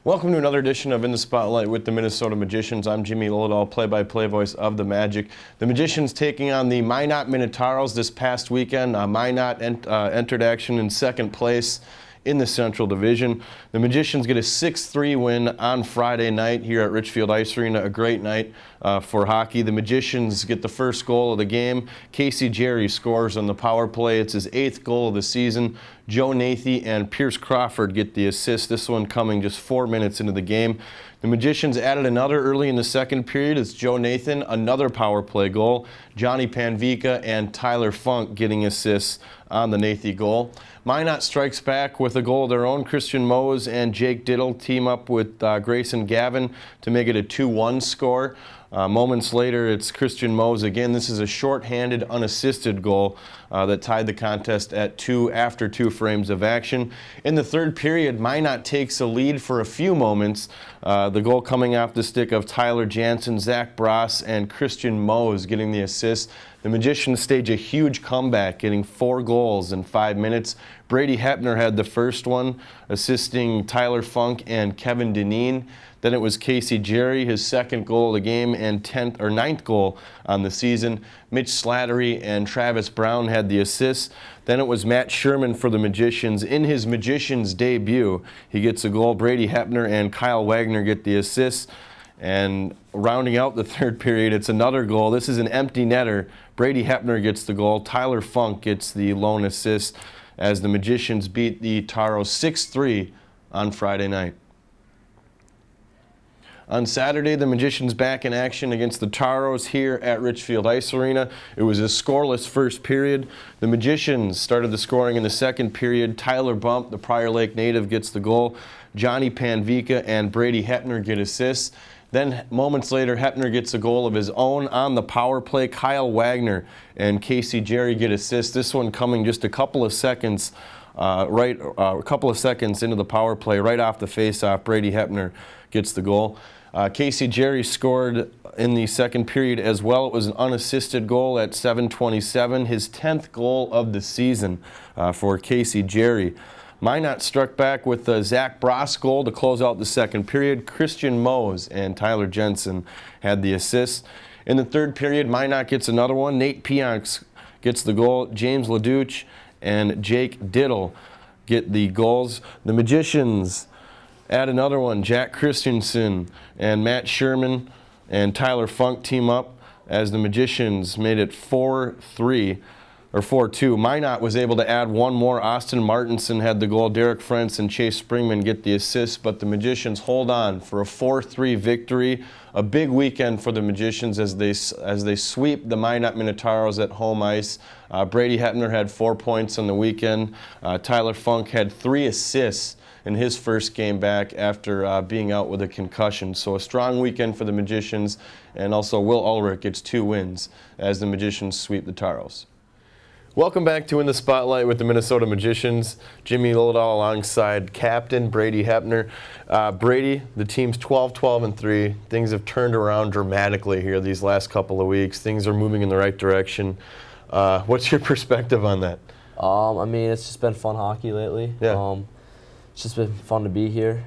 Welcome to another edition of In the Spotlight with the Minnesota Magicians. I'm Jimmy Lillidahl, play-by-play voice of the Magic. The Magicians taking on the Minot Minotauros this past weekend. Minot entered action in second place in the Central Division. The Magicians get a 6-3 win on Friday night here at Richfield Ice Arena. A great night for hockey. The Magicians get the first goal of the game. Casey Jerry scores on the power play. It's his 8th goal of the season. Joe Nathy and Pierce Crawford get the assist, this one coming just 4 minutes into the game. The Magicians added another early in the second period. It's Joe Nathan, another power play goal. Johnny Panvika and Tyler Funk getting assists on the Nathy goal. Minot strikes back with a goal of their own. Christian Mose and Jake Diddle team up with Grayson Gavin to make it a 2-1 score. Moments later, it's Christian Mose again. This is a shorthanded, unassisted goal that tied the contest at 2 after 2 frames of action. In the third period, Minot takes a lead for a few moments. The goal coming off the stick of Tyler Jansen, Zach Bross, and Christian Mose getting the assist. The Magicians stage a huge comeback, getting 4 goals in 5 minutes. Brady Hepner had the first one, assisting Tyler Funk and Kevin Dineen. Then it was Casey Jerry, his second goal of the game and 9th goal on the season. Mitch Slattery and Travis Brown had the assists. Then it was Matt Sherman for the Magicians. In his Magicians debut, he gets a goal. Brady Hepner and Kyle Wagner get the assists. And rounding out the third period, it's another goal. This is an empty netter. Brady Hepner gets the goal. Tyler Funk gets the lone assist as the Magicians beat the Taros 6-3 on Friday night. On Saturday, the Magicians back in action against the Taros here at Richfield Ice Arena. It was a scoreless first period. The Magicians started the scoring in the second period. Tyler Bump, the Prior Lake native, gets the goal. Johnny Panvika and Brady Hepner get assists. Then moments later, Hepner gets a goal of his own on the power play. Kyle Wagner and Casey Jerry get assists. This one coming just a couple of seconds into the power play, right off the face-off. Brady Hepner gets the goal. Casey Jerry scored in the second period as well. It was an unassisted goal at 7:27, his 10th goal of the season for Casey Jerry. Minot struck back with the Zach Bross goal to close out the second period. Christian Mose and Tyler Jensen had the assists. In the third period, Minot gets another one. Nate Pionks gets the goal. James LeDuc and Jake Diddle get the goals. The Magicians add another one. Jack Christensen and Matt Sherman and Tyler Funk team up as the Magicians made it 4-3. Or 4-2. Minot was able to add one more. Austin Martinson had the goal. Derek Frentz and Chase Springman get the assist, but the Magicians hold on for a 4-3 victory. A big weekend for the Magicians as they sweep the Minot Minotauros at home ice. Brady Hepner had 4 points on the weekend. Tyler Funk had 3 assists in his first game back after being out with a concussion. So a strong weekend for the Magicians, and also Will Ulrich gets 2 wins as the Magicians sweep the Taros. Welcome back to In the Spotlight with the Minnesota Magicians. Jimmy Lillidahl alongside Captain Brady Hepner. Brady, the team's 12-12-3. Things have turned around dramatically here these last couple of weeks. Things are moving in the right direction. What's your perspective on that? I mean, it's just been fun hockey lately. Yeah. It's just been fun to be here.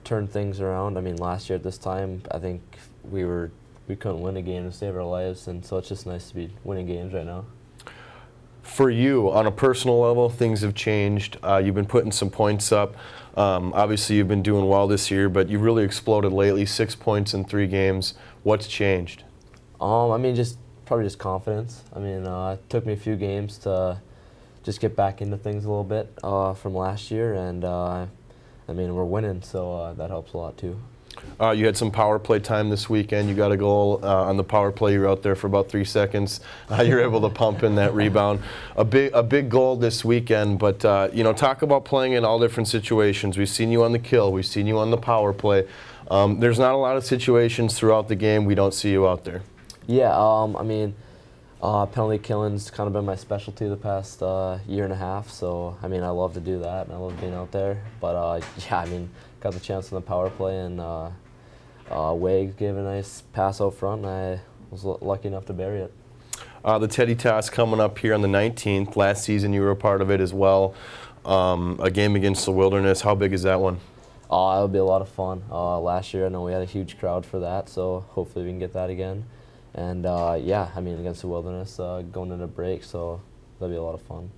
Turned things around. I mean, last year at this time, I think we couldn't win a game to save our lives, and so it's just nice to be winning games right now. For you, on a personal level, things have changed. You've been putting some points up. Obviously, you've been doing well this year, but you really exploded lately, 6 points in 3 games. What's changed? I mean, probably just confidence. I mean, it took me a few games to just get back into things a little bit from last year, and I mean, we're winning, so that helps a lot too. You had some power play time this weekend. You got a goal on the power play. You were out there for about 3 seconds. You're able to pump in that rebound. A big goal this weekend. But talk about playing in all different situations. We've seen you on the kill. We've seen you on the power play. There's not a lot of situations throughout the game we don't see you out there. Yeah. I mean, penalty killing's kind of been my specialty the past year and a half. So I mean, I love to do that, and I love being out there. But yeah, I mean, got the chance on the power play, and Wade gave a nice pass out front, and I was lucky enough to bury it. The Teddy Toss coming up here on the 19th. Last season you were a part of it as well. A game against the Wilderness. How big is that one? It'll be a lot of fun. Last year, I know we had a huge crowd for that, so hopefully we can get that again. And yeah, I mean, against the Wilderness, going into break, so that'll be a lot of fun.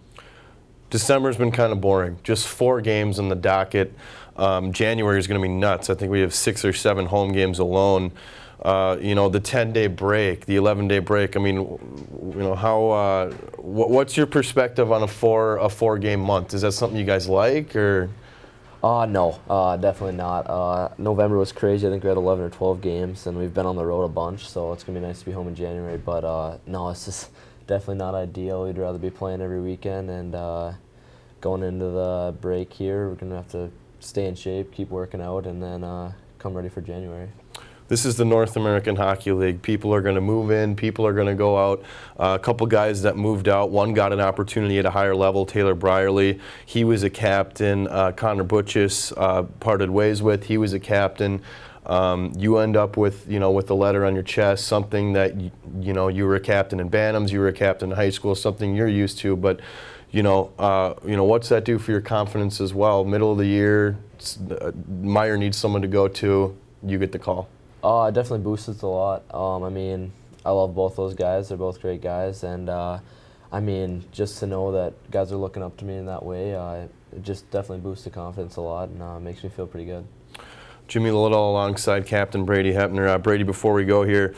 December's been kind of boring. Just 4 games on the docket. January is going to be nuts. I think we have 6 or 7 home games alone. You know, the 10-day break, the 11-day break. I mean, you know, how? What's your perspective on a 4-game month? Is that something you guys like, or? No, definitely not. November was crazy. I think we had 11 or 12 games, and we've been on the road a bunch, so it's going to be nice to be home in January. But no, it's just definitely not ideal. We'd rather be playing every weekend, and going into the break here, we're going to have to stay in shape, keep working out, and then come ready for January. This is the North American Hockey League. People are going to move in. People are going to go out. A couple guys that moved out. One got an opportunity at a higher level, Taylor Brierly. He was a captain. Connor Butchis parted ways with. He was a captain. You end up with, you know, with the letter on your chest, something that, you know, you were a captain in Bantams, you were a captain in high school, something you're used to. But, you know, what's that do for your confidence as well? Middle of the year, Meyer needs someone to go to. You get the call. It definitely boosts it a lot. I mean, I love both those guys. They're both great guys. And, I mean, just to know that guys are looking up to me in that way, it just definitely boosts the confidence a lot and makes me feel pretty good. Jimmy Lillidahl alongside Captain Brady Hepner. Brady, before we go here,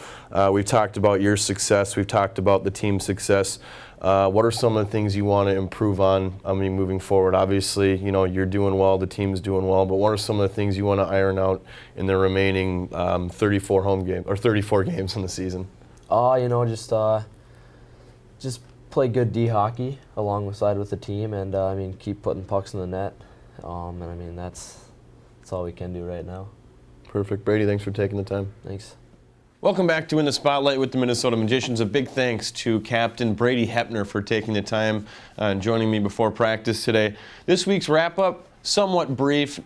we've talked about your success. We've talked about the team's success. What are some of the things you want to improve on, I mean, moving forward? Obviously, you know, you're doing well, the team's doing well, but what are some of the things you want to iron out in the remaining 34 games in the season? You know, just play good D hockey alongside with the team, and I mean, keep putting pucks in the net. And I mean, that's all we can do right now. Perfect. Brady, thanks for taking the time. Thanks. Welcome back to In the Spotlight with the Minnesota Magicians. A big thanks to Captain Brady Hepner for taking the time and joining me before practice today. This week's wrap-up, somewhat brief.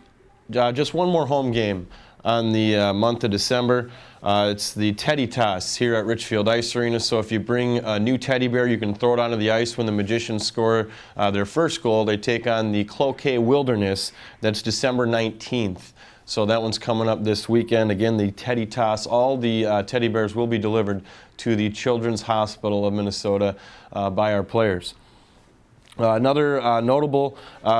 Just one more home game on the month of December. It's the Teddy Toss here at Richfield Ice Arena. So if you bring a new teddy bear, you can throw it onto the ice when the Magicians score their first goal. They take on the Cloquet Wilderness. That's December 19th. So that one's coming up this weekend. Again, the Teddy Toss. All the teddy bears will be delivered to the Children's Hospital of Minnesota by our players. Another notable,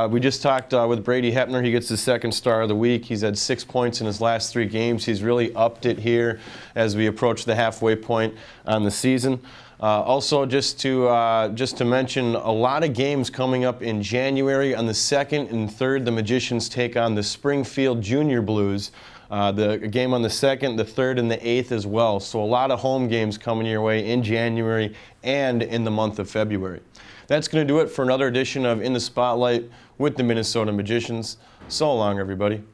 we just talked with Brady Hepner. He gets the second star of the week. He's had 6 points in his last 3 games. He's really upped it here as we approach the halfway point on the season. Also, just to mention, a lot of games coming up in January. On the 2nd and 3rd, the Magicians take on the Springfield Junior Blues. The game on the 2nd, the 3rd, and the 8th as well. So a lot of home games coming your way in January and in the month of February. That's going to do it for another edition of In the Spotlight with the Minnesota Magicians. So long, everybody.